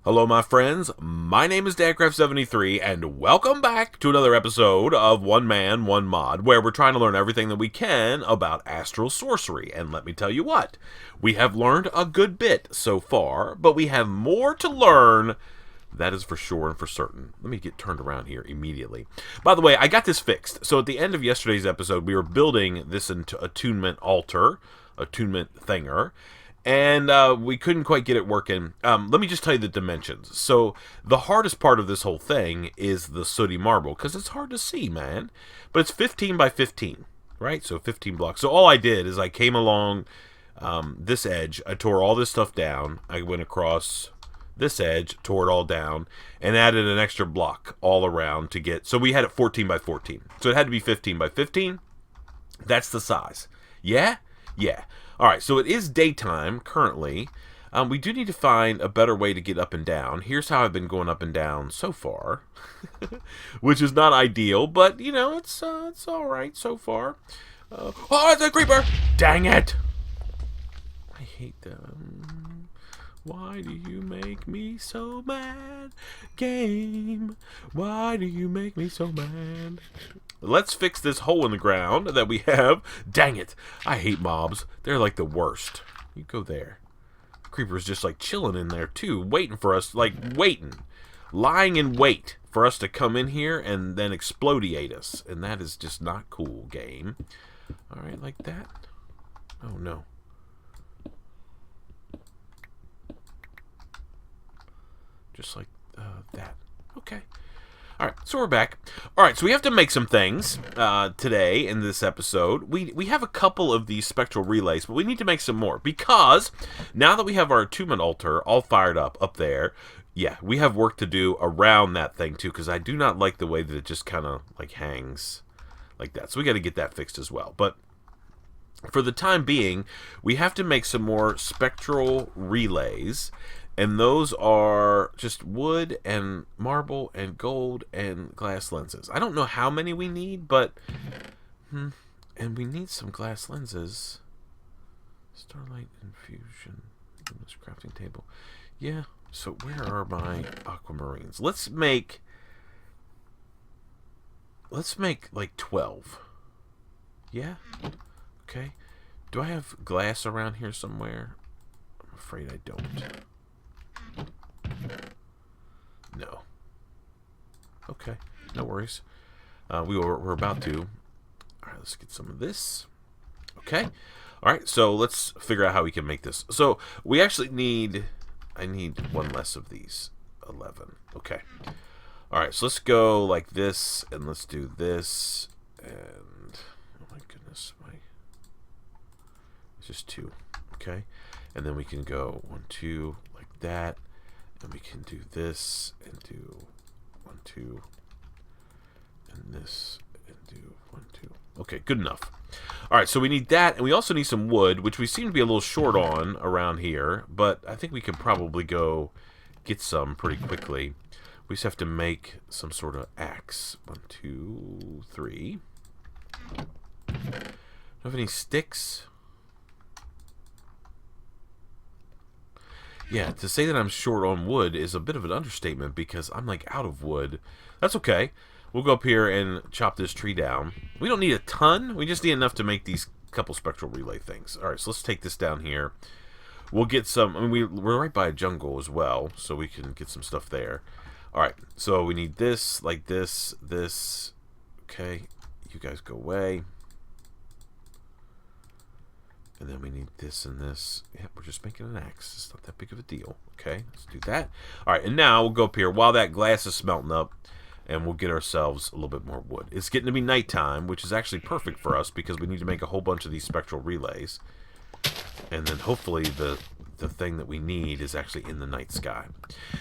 Hello, my friends. My name is DadCraft73, and welcome back to another episode of One Man, One Mod, where we're trying to learn everything that we can about Astral Sorcery. And let me tell you what, we have learned a good bit so far, but we have more to learn. That is for sure and for certain. Let me get turned around here immediately. By the way, I got this fixed. So at the end of yesterday's episode, we were building this into Attunement altar, Attunement thinger, and we couldn't quite get it working. Let me just tell you the dimensions. So the hardest part of this whole thing is the sooty marble, because it's hard to see, man. But it's 15 by 15, right? So 15 blocks. So all I did is I came along this edge. I tore all this stuff down. I went across this edge, tore it all down, and added an extra block all around to get... So we had it 14 by 14. So it had to be 15 by 15. That's the size. Yeah? Yeah. Alright, so it is daytime currently. We do need to find a better way to get up and down. Here's how I've been going up and down so far. Which is not ideal, but, you know, it's alright so far. Oh, it's a creeper! Dang it! I hate them. Why do you make me so mad? Game, why do you make me so mad? Let's fix this hole in the ground that we have. Dang it. I hate mobs. They're like the worst. You go there. Creeper's just like chilling in there too, waiting for us, like waiting. Lying in wait for us to come in here and then explodiate us. And that is just not cool, game. Alright, like that. Oh no. Just like that. Okay. Alright, so we're back. Alright, so we have to make some things today in this episode. We have a couple of these spectral relays, but we need to make some more. Because now that we have our attunement altar all fired up there, yeah, we have work to do around that thing too, because I do not like the way that it just kind of like hangs like that. So we got to get that fixed as well. But for the time being, we have to make some more spectral relays. And those are just wood and marble and gold and glass lenses. I don't know how many we need, but... and we need some glass lenses. Starlight infusion. This crafting table. Yeah, so where are my aquamarines? Let's make like 12. Yeah? Okay. Do I have glass around here somewhere? I'm afraid I don't. No. Okay, no worries. We're about to. Alright, let's get some of this. Okay. Alright, so let's figure out how we can make this. So, we actually need... I need one less of these. 11. Okay. Alright, so let's go like this, and let's do this, and... Oh my goodness, it's just 2. Okay. And then we can go 1, 2, like that. And we can do this, and do 1, 2, and this, and do 1, 2. Okay, good enough. Alright, so we need that, and we also need some wood, which we seem to be a little short on around here, but I think we can probably go get some pretty quickly. We just have to make some sort of axe. 1, 2, 3. Do you have any sticks? Yeah, to say that I'm short on wood is a bit of an understatement because I'm like out of wood. That's okay. We'll go up here and chop this tree down. We don't need a ton. We just need enough to make these couple spectral relay things. Alright, so let's take this down here. We'll get some... I mean, we're right by a jungle as well, so we can get some stuff there. Alright, so we need this, like this, this. Okay, you guys go away. And then we need this and this. Yeah, we're just making an axe. It's not that big of a deal. Okay, let's do that. Alright, and now we'll go up here while that glass is smelting up, and we'll get ourselves a little bit more wood. It's getting to be nighttime, which is actually perfect for us because we need to make a whole bunch of these spectral relays. And then hopefully the thing that we need is actually in the night sky.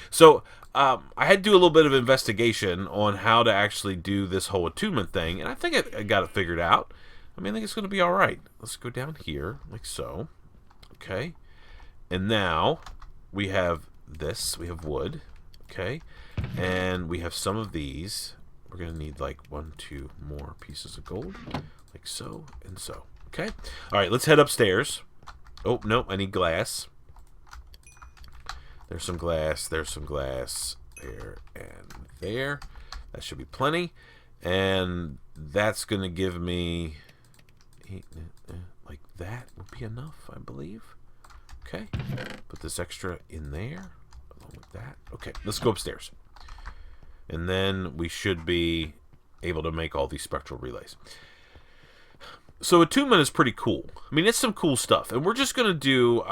So, I had to do a little bit of investigation on how to actually do this whole attunement thing, and I think I got it figured out. I mean, I think it's going to be alright. Let's go down here, like so. Okay. And now, we have this. We have wood. Okay. And we have some of these. We're going to need, like, 1, 2 more pieces of gold. Like so, and so. Okay. Alright, let's head upstairs. Oh, no, I need glass. There's some glass. There's some glass. There and there. That should be plenty. And that's going to give me... like that would be enough, I believe. Okay. Put this extra in there. Along with that. Okay, let's go upstairs. And then we should be able to make all these spectral relays. So Attunement is pretty cool. I mean, it's some cool stuff. And we're just going to do,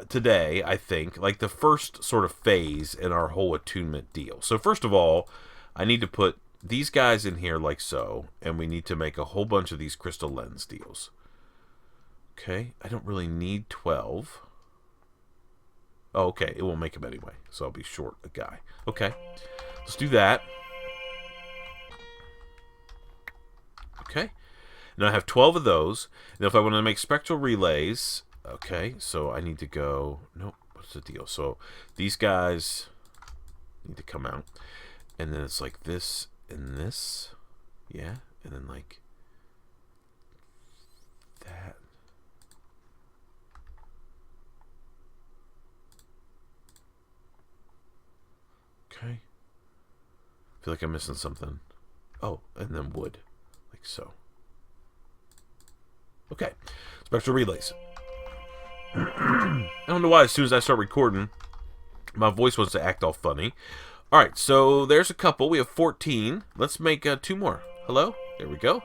today, I think, like the first sort of phase in our whole Attunement deal. So first of all, I need to put these guys in here like so. And we need to make a whole bunch of these crystal lens deals. Okay, I don't really need 12. Oh, okay, it won't make them anyway. So I'll be short a guy. Okay, let's do that. Okay. Now I have 12 of those. Now if I want to make spectral relays, okay, so I need to go, nope, what's the deal? So these guys need to come out. And then it's like this and this. Yeah, and then like that. Okay. I feel like I'm missing something. Oh, and then wood. Like so. Okay, spectral relays. I don't know why as soon as I start recording, my voice wants to act all funny. Alright, so there's a couple. We have 14. Let's make 2 more. Hello? There we go.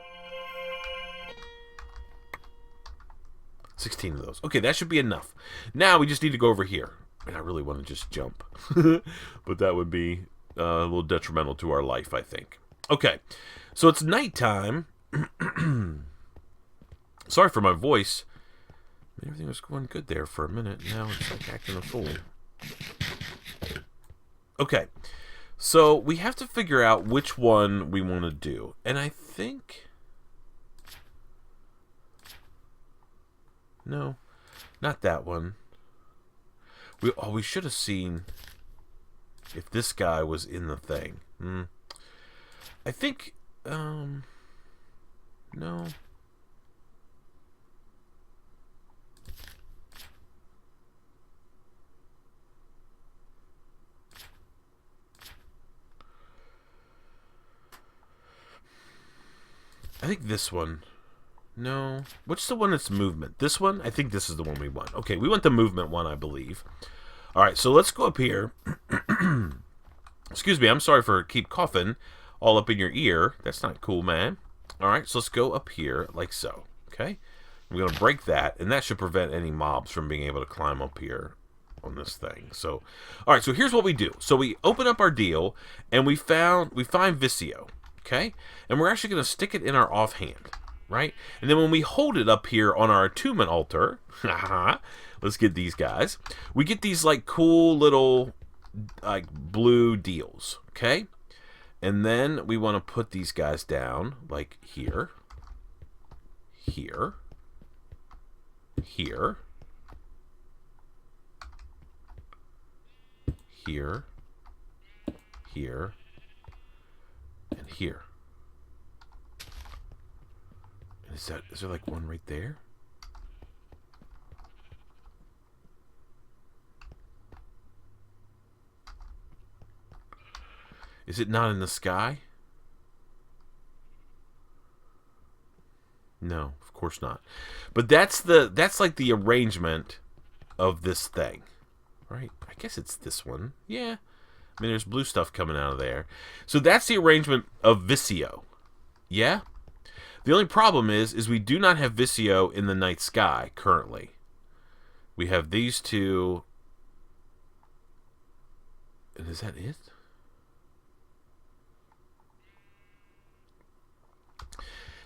16 of those. Okay, that should be enough. Now we just need to go over here. And I really want to just jump. But that would be a little detrimental to our life, I think. Okay, so it's nighttime. Sorry for my voice. Everything was going good there for a minute. Now it's like acting a fool. Okay. So we have to figure out which one we want to do. And I think... No. Not that one. We should have seen if this guy was in the thing. I think... No... I think this one. No. What's the one that's movement? This one? I think this is the one we want. Okay, we want the movement one, I believe. Alright, so let's go up here. Excuse me, I'm sorry for keep coughing all up in your ear. That's not cool, man. Alright, so let's go up here like so. Okay? I'm going to break that, and that should prevent any mobs from being able to climb up here on this thing. So, alright, so here's what we do. So we open up our deal, and we find Visio. Okay? And we're actually going to stick it in our offhand, right? And then when we hold it up here on our attunement altar, let's get these guys. We get these like cool little like blue deals, okay? And then we want to put these guys down like here, here, here, here, here, and here. Is there like one right there? Is it not in the sky? No, of course not. But that's like the arrangement of this thing, right? I guess it's this one. Yeah. I mean, there's blue stuff coming out of there. So that's the arrangement of Visio. Yeah? The only problem is we do not have Visio in the night sky currently. We have these two. And is that it?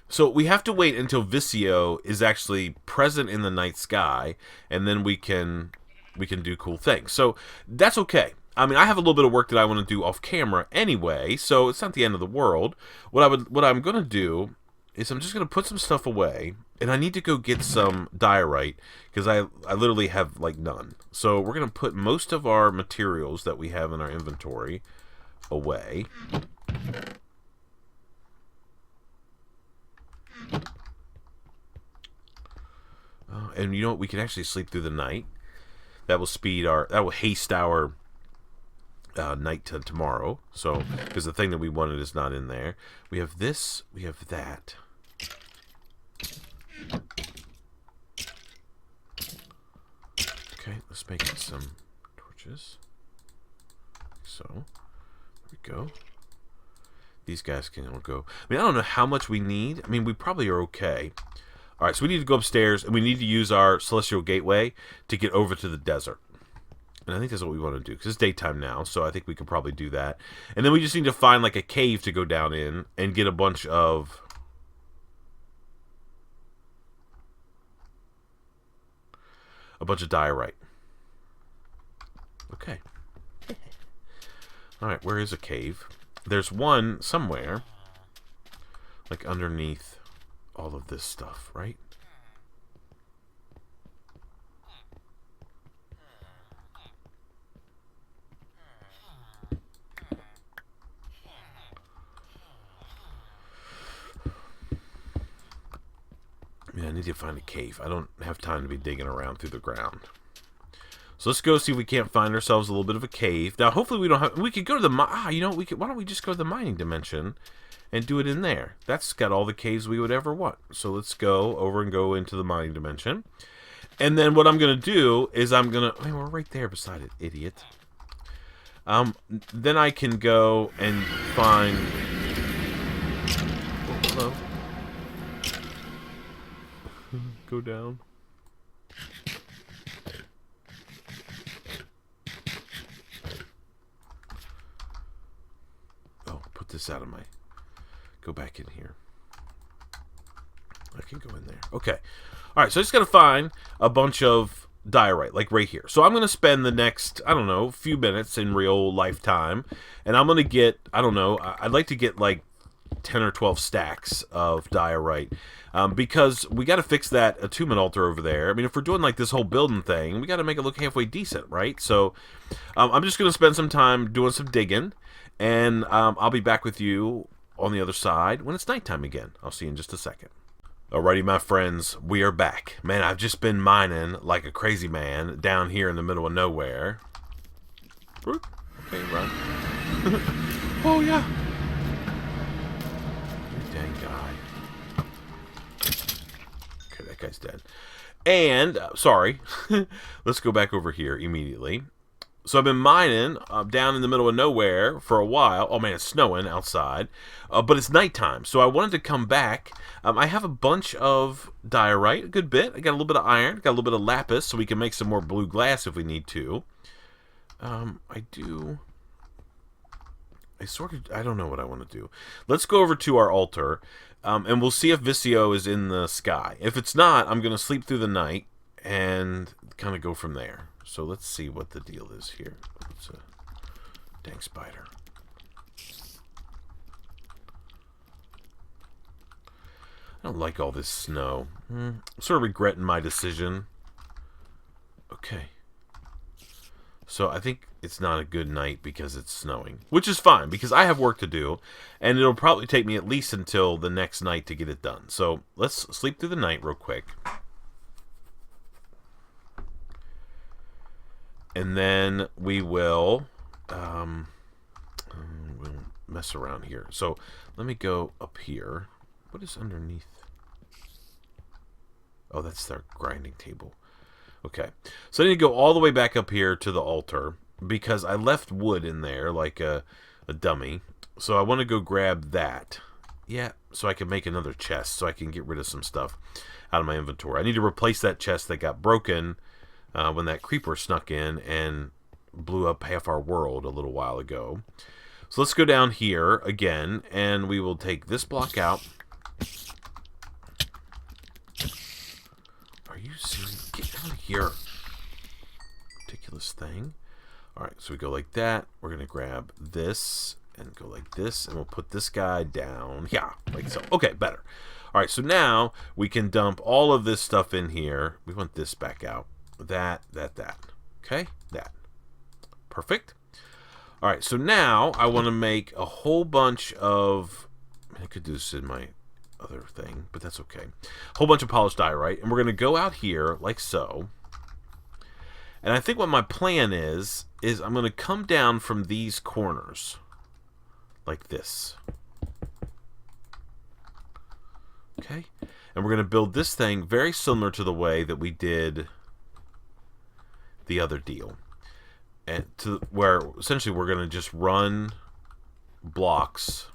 So we have to wait until Visio is actually present in the night sky, and then we can do cool things. So that's okay. I mean, I have a little bit of work that I want to do off camera anyway, so it's not the end of the world. What I'm going to do is I'm just going to put some stuff away, and I need to go get some diorite, because I literally have, like, none. So we're going to put most of our materials that we have in our inventory away. And you know what? We can actually sleep through the night. That will haste our night to tomorrow. So, because the thing that we wanted is not in there. We have this. We have that. Okay, let's make some torches. So, there we go. These guys can all go. I mean, I don't know how much we need. I mean, we probably are okay. All right, so we need to go upstairs, and we need to use our celestial gateway to get over to the desert. And I think that's what we want to do, because it's daytime now, so I think we could probably do that. And then we just need to find, like, a cave to go down in and get a bunch of... diorite. Okay. Alright, where is a cave? There's one somewhere. Like underneath all of this stuff, right? I need to find a cave. I don't have time to be digging around through the ground. So let's go see if we can't find ourselves a little bit of a cave. Now, hopefully we don't have... We could go to the... you know, we could... Why don't we just go to the mining dimension and do it in there? That's got all the caves we would ever want. So let's go over and go into the mining dimension. And then what I'm going to do is I'm going to... we're right there beside it, idiot. Then I can go and find... Oh, hello. Go down. Oh, put this out of my... Go back in here. I can go in there. Okay. Alright, so I just gotta find a bunch of diorite, like right here. So I'm gonna spend the next, I don't know, few minutes in real lifetime, and I'm gonna get, I don't know, I'd like to get like 10 or 12 stacks of diorite, because we got to fix that attunement altar over there. I mean, if we're doing like this whole building thing, we got to make it look halfway decent, right? So I'm just going to spend some time doing some digging, and I'll be back with you on the other side when it's nighttime again. I'll see you in just a second. Alrighty, my friends, we are back. Man, I've just been mining like a crazy man down here in the middle of nowhere. Okay, run. Oh, yeah. Dang guy. Okay, that guy's dead. And, sorry, let's go back over here immediately. So I've been mining down in the middle of nowhere for a while. Oh man, it's snowing outside, but it's nighttime. So I wanted to come back. I have a bunch of diorite, a good bit. I got a little bit of iron, got a little bit of lapis, so we can make some more blue glass if we need to. I don't know what I want to do. Let's go over to our altar, and we'll see if Visio is in the sky. If it's not, I'm going to sleep through the night and kind of go from there. So let's see what the deal is here. It's a dang spider. I don't like all this snow. I'm sort of regretting my decision. Okay. So I think it's not a good night because it's snowing. Which is fine, because I have work to do. And it'll probably take me at least until the next night to get it done. So let's sleep through the night real quick. And then we will we'll mess around here. So let me go up here. What is underneath? Oh, that's their grinding table. Okay. So I need to go all the way back up here to the altar because I left wood in there like a dummy. So I want to go grab that. Yeah, so I can make another chest so I can get rid of some stuff out of my inventory. I need to replace that chest that got broken when that creeper snuck in and blew up half our world a little while ago. So let's go down here again, and we will take this block out. Are you serious? Get out of here. Ridiculous thing. Alright, so we go like that. We're going to grab this and go like this, and we'll put this guy down. Yeah, like so. Okay, better. Alright, so now we can dump all of this stuff in here. We want this back out. That. Okay, that. Perfect. Alright, so now I want to make a whole bunch of... I could do this in my other thing, but that's okay. A whole bunch of polished diorite, and we're going to go out here like so. And I think what my plan is I'm going to come down from these corners. Like this. Okay? And we're going to build this thing very similar to the way that we did the other deal. And to where essentially we're going to just run blocks.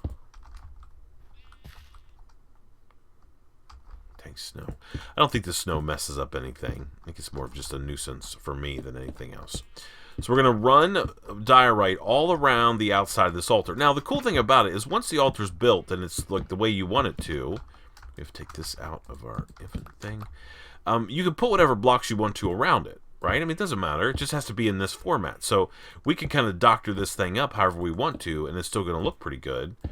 Dang snow. I don't think the snow messes up anything. I think it's more of just a nuisance for me than anything else. So we're going to run diorite all around the outside of this altar. Now, the cool thing about it is once the altar's built and it's like the way you want it to, we have to take this out of our infinite thing. You can put whatever blocks you want to around it. Right? I mean, it doesn't matter. It just has to be in this format. So we can kind of doctor this thing up however we want to, and it's still going to look pretty good. All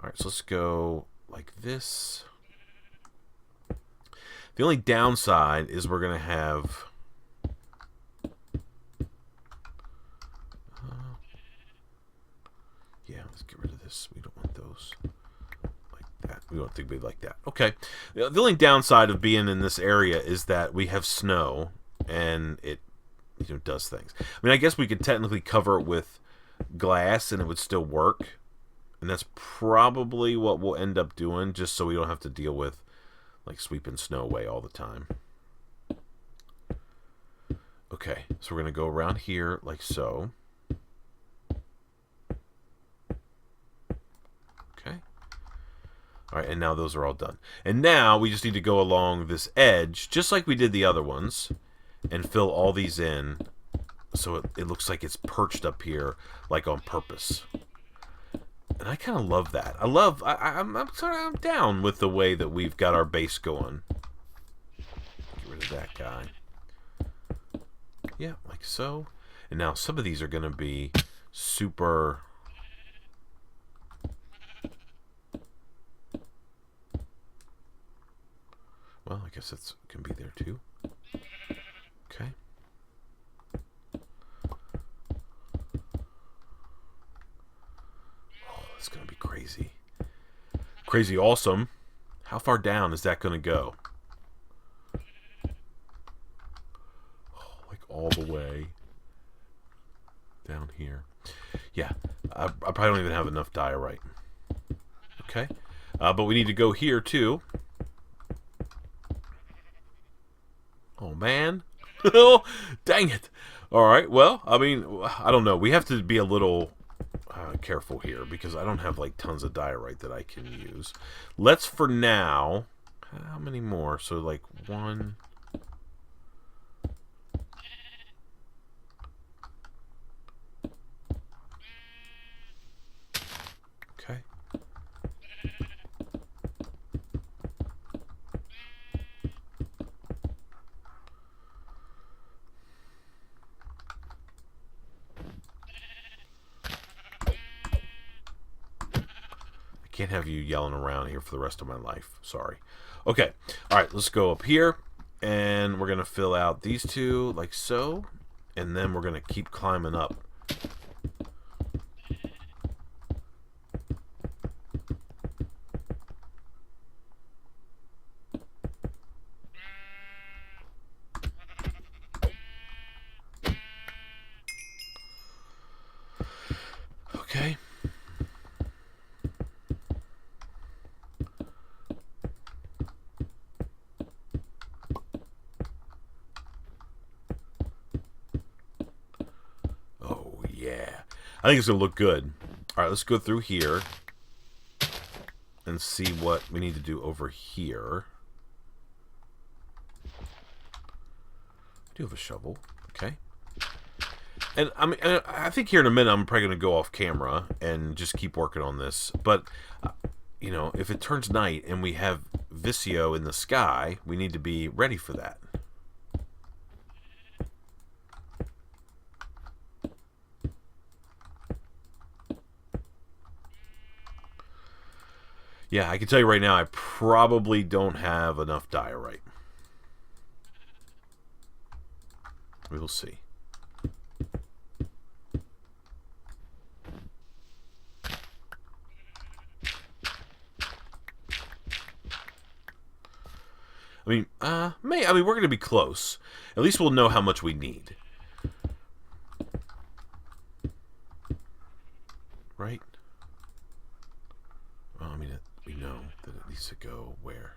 right, so let's go like this. The only downside is we're going to have... yeah, let's get rid of this. We don't want those like that. We don't think we'd like that. Okay. The only downside of being in this area is that we have snow. And it, does things. I mean, I guess we could technically cover it with glass and it would still work. And that's probably what we'll end up doing, just so we don't have to deal with, like, sweeping snow away all the time. Okay, so we're going to go around here like so. Okay. All right, and now those are all done. And now we just need to go along this edge, just like we did the other ones, and fill all these in so it looks like it's perched up here, like on purpose. And I kind of love that. I'm down with the way that we've got our base going. Get rid of that guy. Yeah, like so. And now some of these are going to be super... well, I guess it can be there too. Okay. Oh, that's going to be crazy. Crazy awesome. How far down is that going to go? Oh, like all the way down here. Yeah, I probably don't even have enough diorite. Okay. But we need to go here too. Oh, man. Dang it. All right. Well, I mean, I don't know. We have to be a little careful here because I don't have, like, tons of diorite that I can use. Let's, for now... how many more? So, like, one... okay. Can't have you yelling around here for the rest of my life. Sorry. Okay. All right. Let's go up here. And we're going to fill out these two like so. And then we're going to keep climbing up. Okay. I think it's going to look good. All right, let's go through here and see what we need to do over here. I do have a shovel. Okay. And I think here in a minute I'm probably going to go off camera and just keep working on this. But, you know, if it turns night and we have Visio in the sky, we need to be ready for that. Yeah, I can tell you right now, I probably don't have enough diorite. We will see. I mean, we're going to be close. At least we'll know how much we need. right? Well, I mean, we know that it needs to go where?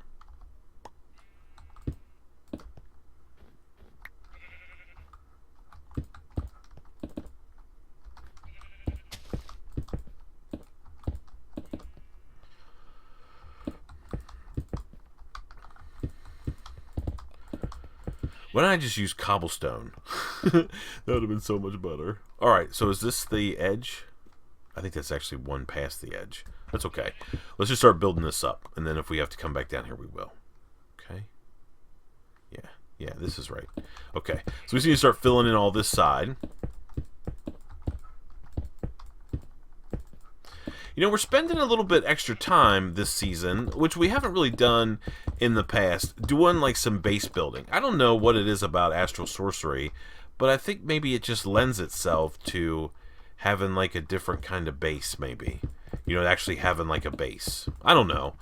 Why don't I just use cobblestone? That would have been so much better. Alright, so is this the edge? I think that's actually one past the edge. That's okay. Let's just start building this up. And then if we have to come back down here, we will. Okay. Yeah, this is right. Okay, so we just need to start filling in all this side. You know, we're spending a little bit extra time this season, which we haven't really done in the past, doing like some base building. I don't know what it is about Astral Sorcery, but I think maybe it just lends itself to having like a different kind of base, maybe. You know, actually having like a base. I don't know.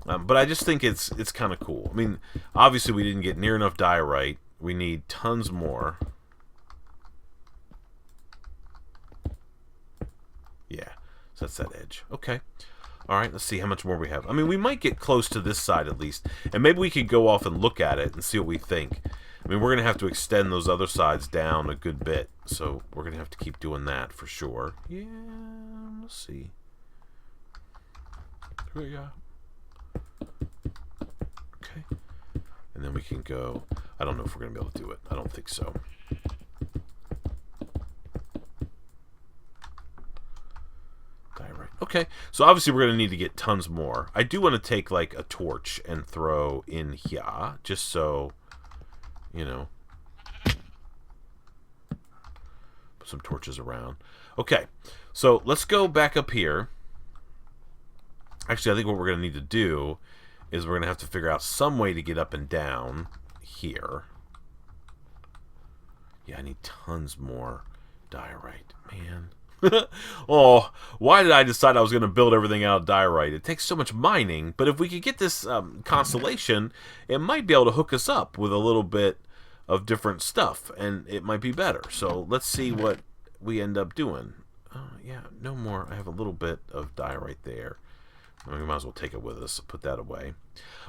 But I just think it's kind of cool. I mean, obviously we didn't get near enough diorite. We need tons more. Yeah. So that's that edge. Okay. Alright, let's see how much more we have. I mean, we might get close to this side at least. And maybe we could go off and look at it and see what we think. I mean, we're going to have to extend those other sides down a good bit. So we're going to have to keep doing that for sure. Yeah, let's see. Yeah. Okay. And then we can go... I don't know if we're going to be able to do it. I don't think so. Okay, so obviously we're going to need to get tons more. I do want to take like a torch and throw in here, just so, you know, put some torches around. Okay, so let's go back up here. Actually, I think what we're going to need to do is we're going to have to figure out some way to get up and down here. Yeah, I need tons more diorite, man. Oh, why did I decide I was going to build everything out of diorite? It takes so much mining, but if we could get this constellation, it might be able to hook us up with a little bit of different stuff, and it might be better. So let's see what we end up doing. Yeah, no more. I have a little bit of diorite there. We might as well take it with us. Put that away.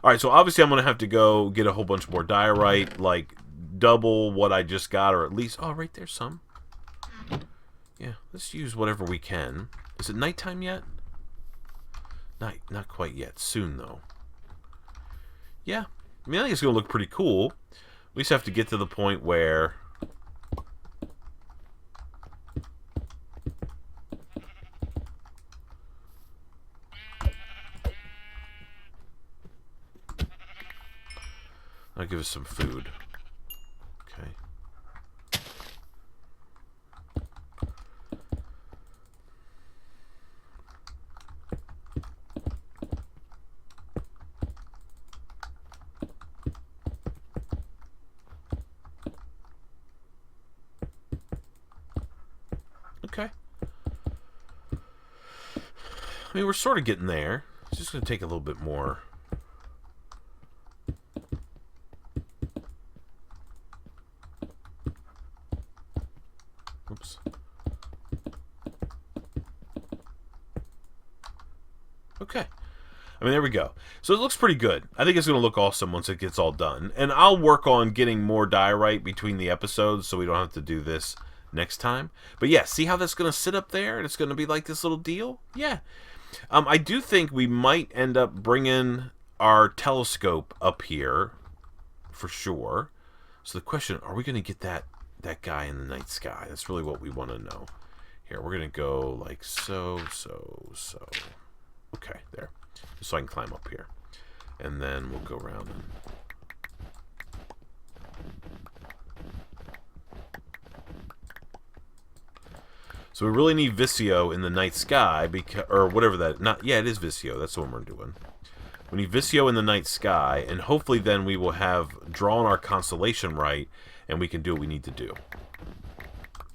All right, so obviously I'm going to have to go get a whole bunch more diorite, like double what I just got, or at least... Oh, right there's some. Yeah, let's use whatever we can. Is it nighttime yet? Not quite yet. Soon, though. Yeah. I mean, I think it's going to look pretty cool. We just have to get to the point where... I'll give us some food. Okay. Okay. I mean, we're sort of getting there. It's just going to take a little bit more. Oops. Okay. I mean, there we go. So it looks pretty good. I think it's going to look awesome once it gets all done. And I'll work on getting more diorite between the episodes so we don't have to do this next time. But yeah, see how that's going to sit up there and it's going to be like this little deal? Yeah. I do think we might end up bringing our telescope up here for sure. So the question, are we going to get that guy in the night sky? That's really what we want to know. Here, we're going to go like so. Okay, there. Just so I can climb up here. And then we'll go around and... So we really need Visio in the night sky, because, or whatever that... Yeah, it is Visio. That's what we're doing. We need Visio in the night sky, and hopefully then we will have drawn our constellation right, and we can do what we need to do.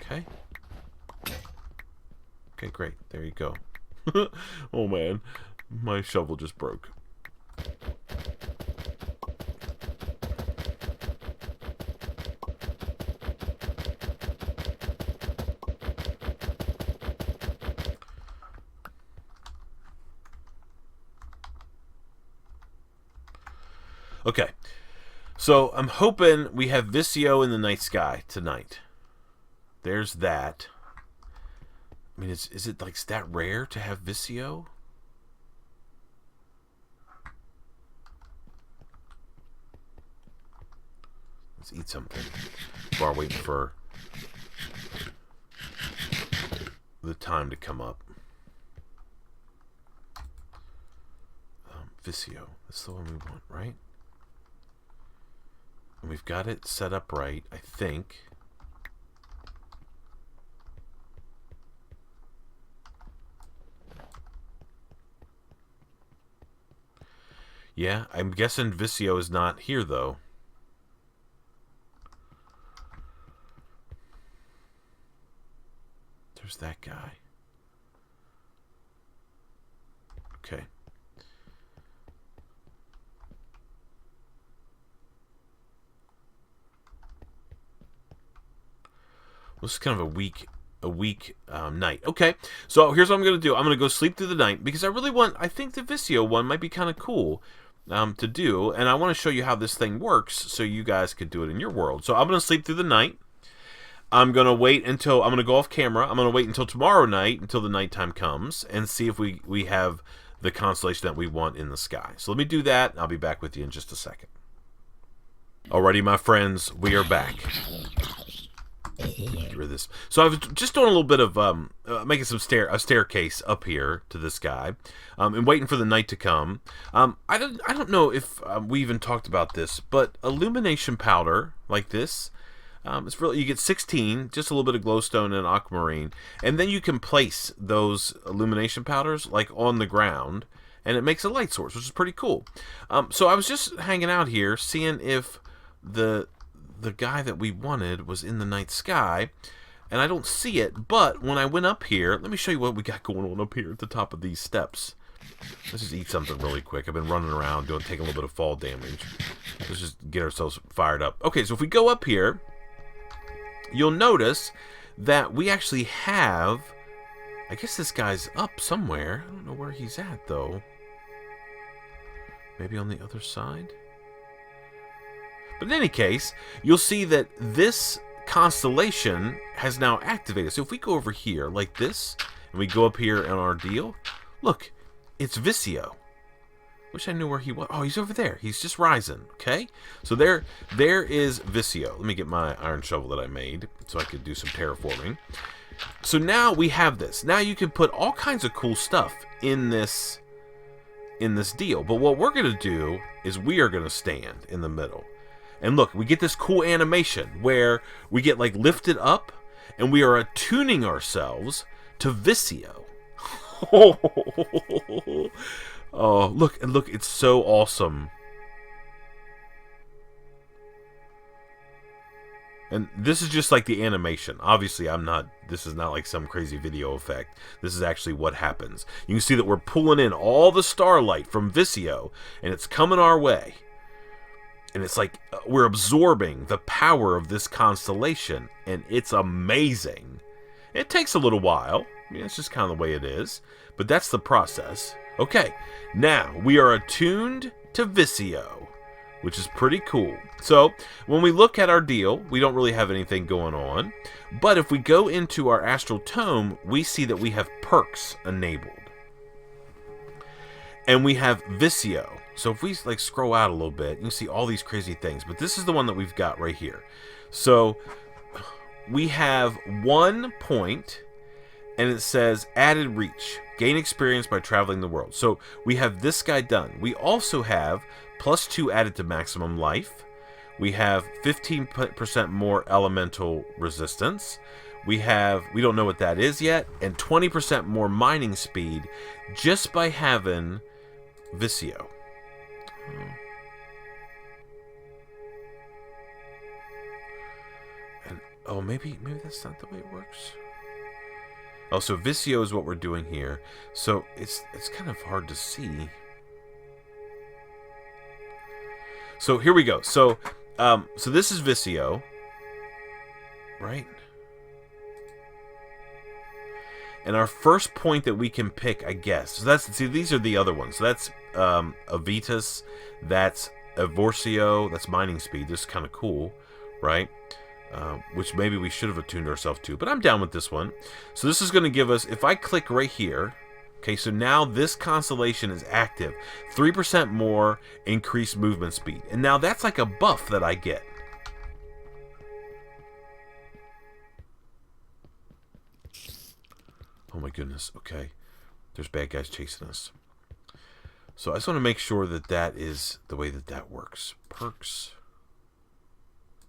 Okay. Okay, great. There you go. Oh, man. My shovel just broke. Okay. So I'm hoping we have Visio in the night sky tonight. There's that. I mean, is it like that rare to have Visio? Let's eat something while waiting for the time to come up. Visio. That's the one we want, right? And we've got it set up right, I think. Yeah, I'm guessing Visio is not here, though. There's that guy. Okay. This is kind of a weak night. Okay, so here's what I'm going to do. I'm going to go sleep through the night because I think the Visio one might be kind of cool to do, and I want to show you how this thing works so you guys could do it in your world. So I'm going to sleep through the night. I'm going to go off camera. I'm going to wait until tomorrow night, until the nighttime comes, and see if we have the constellation that we want in the sky. So let me do that, and I'll be back with you in just a second. Alrighty, my friends, we are back. Get rid of this. So I was just doing a little bit of making a staircase up here to this guy, and waiting for the night to come. I don't know if we even talked about this, but illumination powder like this, it's really, you get 16, just a little bit of glowstone and aquamarine, and then you can place those illumination powders like on the ground, and it makes a light source, which is pretty cool. So I was just hanging out here, seeing if the guy that we wanted was in the night sky, and I don't see it, but when I went up here, let me show you what we got going on up here at the top of these steps. Let's just eat something really quick. I've been running around taking a little bit of fall damage. Let's just get ourselves fired up. Okay, so if we go up here, you'll notice that we actually have, I guess this guy's up somewhere. I don't know where he's at, though. Maybe on the other side? But in any case, you'll see that this constellation has now activated. So if we go over here like this, and we go up here in our deal, look, it's Visio. Wish I knew where he was. Oh, he's over there. He's just rising, okay? So there is Visio. Let me get my iron shovel that I made so I could do some terraforming. So now we have this. Now you can put all kinds of cool stuff in this deal. But what we're going to do is we are going to stand in the middle. And look, we get this cool animation where we get like lifted up and we are attuning ourselves to Visio. Oh, look, it's so awesome. And this is just like the animation. Obviously, this is not like some crazy video effect. This is actually what happens. You can see that we're pulling in all the starlight from Visio, and it's coming our way. And it's like we're absorbing the power of this constellation, and it's amazing. It takes a little while. I mean, it's just kind of the way it is. But that's the process. Okay, now we are attuned to Visio, which is pretty cool. So when we look at our deal, we don't really have anything going on. But if we go into our Astral Tome, we see that we have perks enabled. And we have Visio. So if we like scroll out a little bit, you can see all these crazy things. But this is the one that we've got right here. So we have 1 point, and it says added reach. Gain experience by traveling the world. So we have this guy done. We also have +2 added to maximum life. We have 15% more elemental resistance. We don't know what that is yet, and 20% more mining speed just by having Visio. And oh, maybe that's not the way it works. Oh, so Visio is what we're doing here. So it's kind of hard to see. So here we go. So this is Visio, right? And our first point that we can pick, I guess. So these are the other ones. So that's Avitus, that's Evorcio, that's mining speed. This is kind of cool, right? Which maybe we should have attuned ourselves to, but I'm down with this one. So this is going to give us, if I click right here, okay, so now this constellation is active. 3% more increased movement speed. And now that's like a buff that I get. Oh my goodness, okay. There's bad guys chasing us. So I just want to make sure that that is the way that that works. Perks.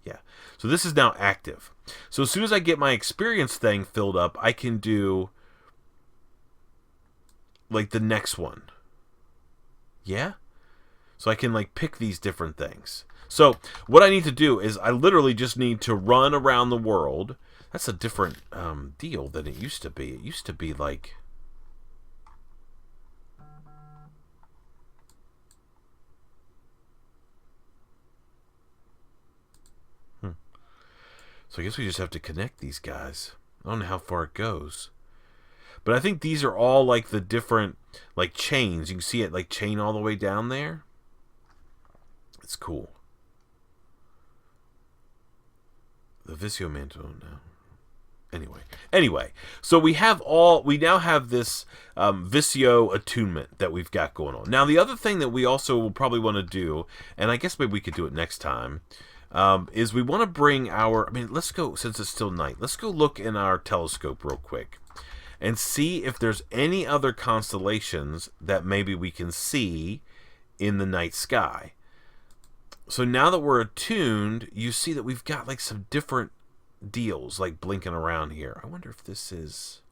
Yeah. So this is now active. So as soon as I get my experience thing filled up, I can do like the next one. Yeah? So I can like pick these different things. So what I need to do is I literally just need to run around the world. That's a different deal than it used to be. It used to be like... So I guess we just have to connect these guys. I don't know how far it goes. But I think these are all like the different like chains. You can see it like chain all the way down there. It's cool. The Vicio Mantle now. Anyway, so we now have this Vicio attunement that we've got going on. Now the other thing that we also will probably want to do, and I guess maybe we could do it next time, is we want to bring our, let's go, since it's still night, let's go look in our telescope real quick and see if there's any other constellations that maybe we can see in the night sky. So now that we're attuned, you see that we've got like some different deals like blinking around here. I wonder if this is,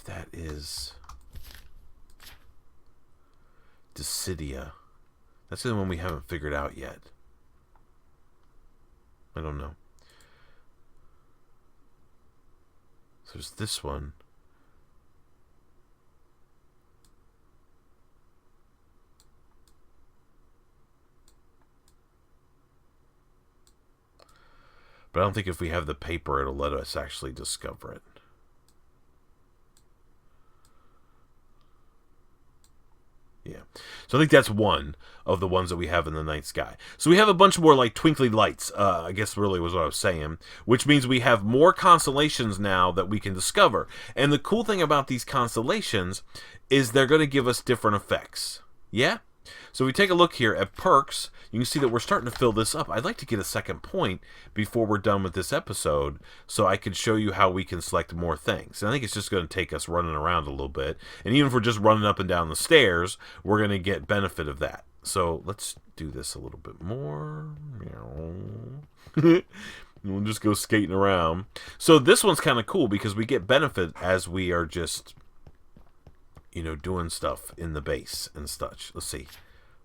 that is Decidia. That's the one we haven't figured out yet. I don't know. So there's this one. But I don't think if we have the paper, it'll let us actually discover it. Yeah. So I think that's one of the ones that we have in the night sky. So we have a bunch more like twinkly lights, I guess really was what I was saying, which means we have more constellations now that we can discover. And the cool thing about these constellations is they're going to give us different effects. Yeah? So if we take a look here at perks, you can see that we're starting to fill this up. I'd like to get a second point before we're done with this episode so I can show you how we can select more things. And I think it's just going to take us running around a little bit. And even if we're just running up and down the stairs, we're going to get benefit of that. So let's do this a little bit more. We'll just go skating around. So this one's kind of cool because we get benefit as we are just, doing stuff in the base and such. Let's see.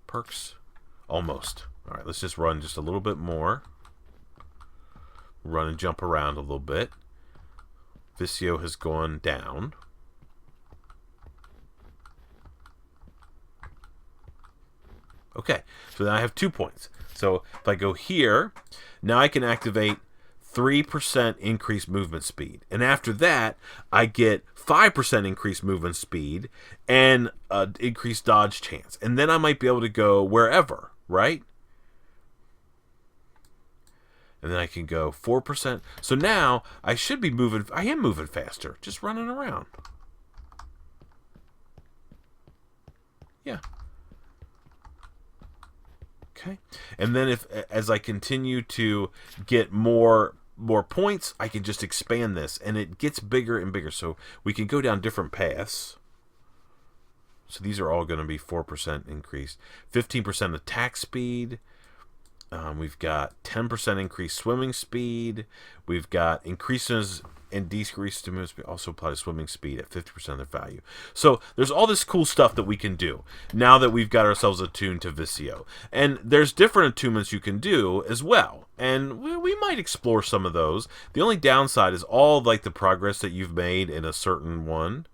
Perks. Almost. All right, let's just run just a little bit more. Run and jump around a little bit. Vicio has gone down. Okay, so now I have 2 points. So if I go here, now I can activate 3% increased movement speed. And after that, I get 5% increased movement speed and increased dodge chance. And then I might be able to go wherever, right? And then I can go 4%. So now I should be moving. I am moving faster, just running around. Yeah. Okay. And then as I continue to get more points, I can just expand this, and it gets bigger and bigger. So we can go down different paths. So these are all going to be 4% increased. 15% attack speed. We've got 10% increased swimming speed. We've got increases and decreased movement speed also apply to swimming speed at 50% of their value. So there's all this cool stuff that we can do now that we've got ourselves attuned to Vicio. And there's different attunements you can do as well. And we might explore some of those. The only downside is all like the progress that you've made in a certain one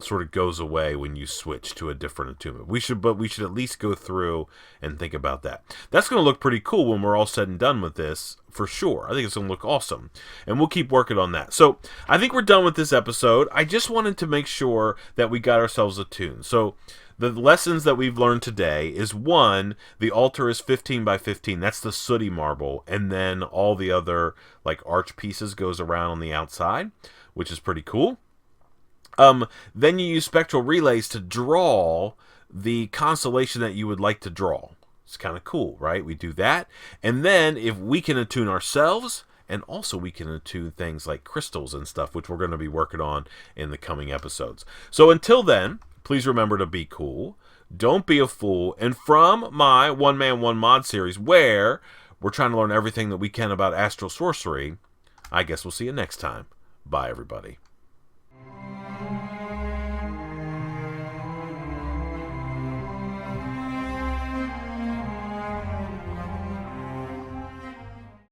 sort of goes away when you switch to a different attunement. We should at least go through and think about that. That's going to look pretty cool when we're all said and done with this, for sure. I think it's going to look awesome. And we'll keep working on that. So I think we're done with this episode. I just wanted to make sure that we got ourselves attuned. So the lessons that we've learned today is, one, the altar is 15 by 15. That's the sooty marble. And then all the other, like, arch pieces goes around on the outside, which is pretty cool. Then you use spectral relays to draw the constellation that you would like to draw. It's kind of cool, right? We do that. And then if we can attune ourselves, and also we can attune things like crystals and stuff, which we're going to be working on in the coming episodes. So until then, please remember to be cool. Don't be a fool. And from my One Man, One Mod series, where we're trying to learn everything that we can about Astral Sorcery, I guess we'll see you next time. Bye, everybody.